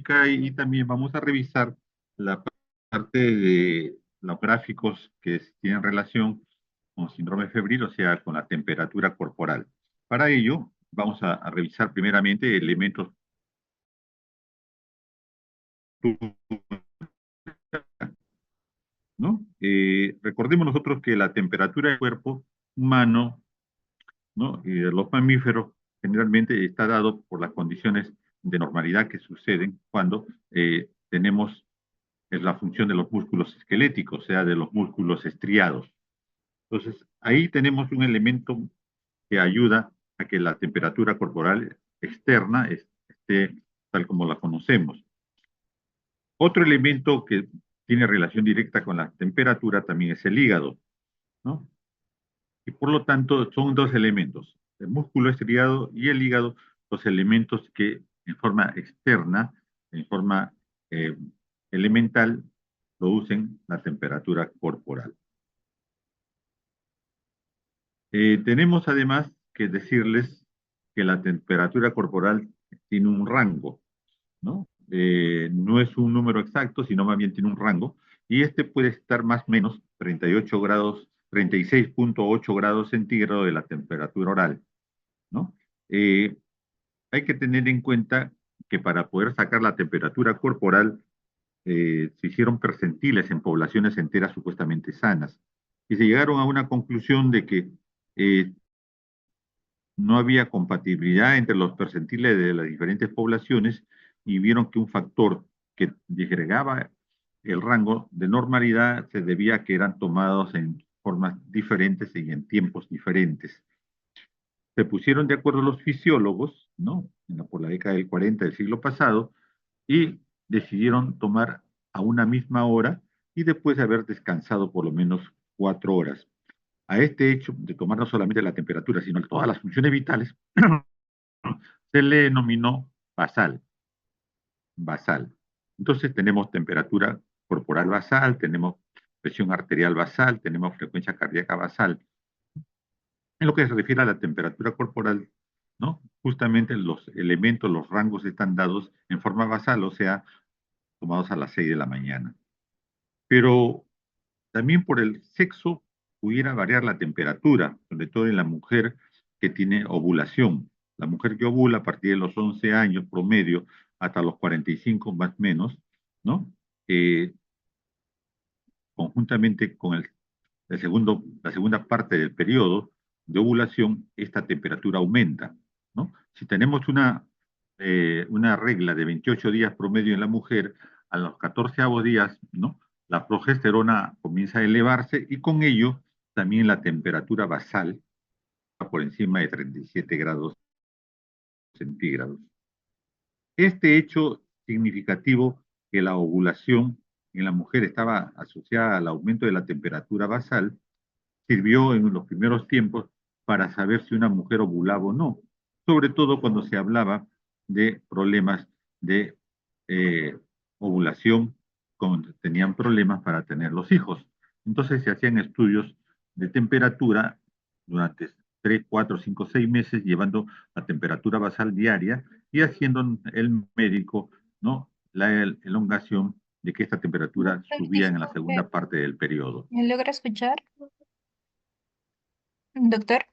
fisiológica y también vamos a revisar la parte de los gráficos que tienen relación con síndrome febril, o sea, con la temperatura corporal. Para ello, vamos a revisar primeramente elementos, ¿no? Recordemos nosotros que la temperatura del cuerpo humano, ¿no? Y de los mamíferos generalmente está dado por las condiciones de normalidad que suceden cuando tenemos la función de los músculos esqueléticos, o sea, de los músculos estriados. Entonces, ahí tenemos un elemento que ayuda a que la temperatura corporal externa esté tal como la conocemos. Otro elemento que tiene relación directa con la temperatura también es el hígado, ¿no? Y por lo tanto son dos elementos, el músculo estriado y el hígado, los elementos que en forma externa, en forma eh, elemental, producen la temperatura corporal. Tenemos además que decirles que la temperatura corporal tiene un rango, ¿no? No es un número exacto, sino más bien tiene un rango, y este puede estar más o menos 38 grados, 36,8 grados centígrados de la temperatura oral, ¿no? Eh, Hay que tener en cuenta que para poder sacar la temperatura corporal se hicieron percentiles en poblaciones enteras supuestamente sanas, y se llegaron a una conclusión de que eh, no había compatibilidad entre los percentiles de las diferentes poblaciones y vieron que un factor que disgregaba el rango de normalidad se debía a que eran tomados en formas diferentes y en tiempos diferentes. Se pusieron de acuerdo los fisiólogos, ¿no? Por la década del 40 del siglo pasado, y decidieron tomar a una misma hora y después de haber descansado por lo menos 4 horas. A este hecho de tomar no solamente la temperatura, sino todas las funciones vitales, se le denominó basal, basal. Entonces tenemos temperatura corporal basal, tenemos presión arterial basal, tenemos frecuencia cardíaca basal. En lo que se refiere a la temperatura corporal, ¿no? Justamente los elementos, los rangos están dados en forma basal, o sea, tomados a las 6 de la mañana. Pero también por el sexo pudiera variar la temperatura, sobre todo en la mujer que tiene ovulación. La mujer que ovula a partir de los 11 años promedio hasta los 45 más o menos, ¿no? Eh, Conjuntamente con la segunda parte del periodo de ovulación, esta temperatura aumenta, ¿no? Si tenemos una regla de 28 días promedio en la mujer, a los 14 días, ¿no? La progesterona comienza a elevarse y con ello también la temperatura basal va por encima de 37 grados centígrados. Este hecho significativo que la ovulación en la mujer estaba asociada al aumento de la temperatura basal sirvió en los primeros tiempos para saber si una mujer ovulaba o no, sobre todo cuando se hablaba de problemas de eh, ovulación, cuando tenían problemas para tener los hijos. Entonces se hacían estudios de temperatura durante 3, 4, 5, 6 meses, llevando la temperatura basal diaria y haciendo el médico, ¿no? La elongación de que esta temperatura Doctor, subía en la disculpe, segunda parte del periodo. ¿me logra escuchar? Doctor.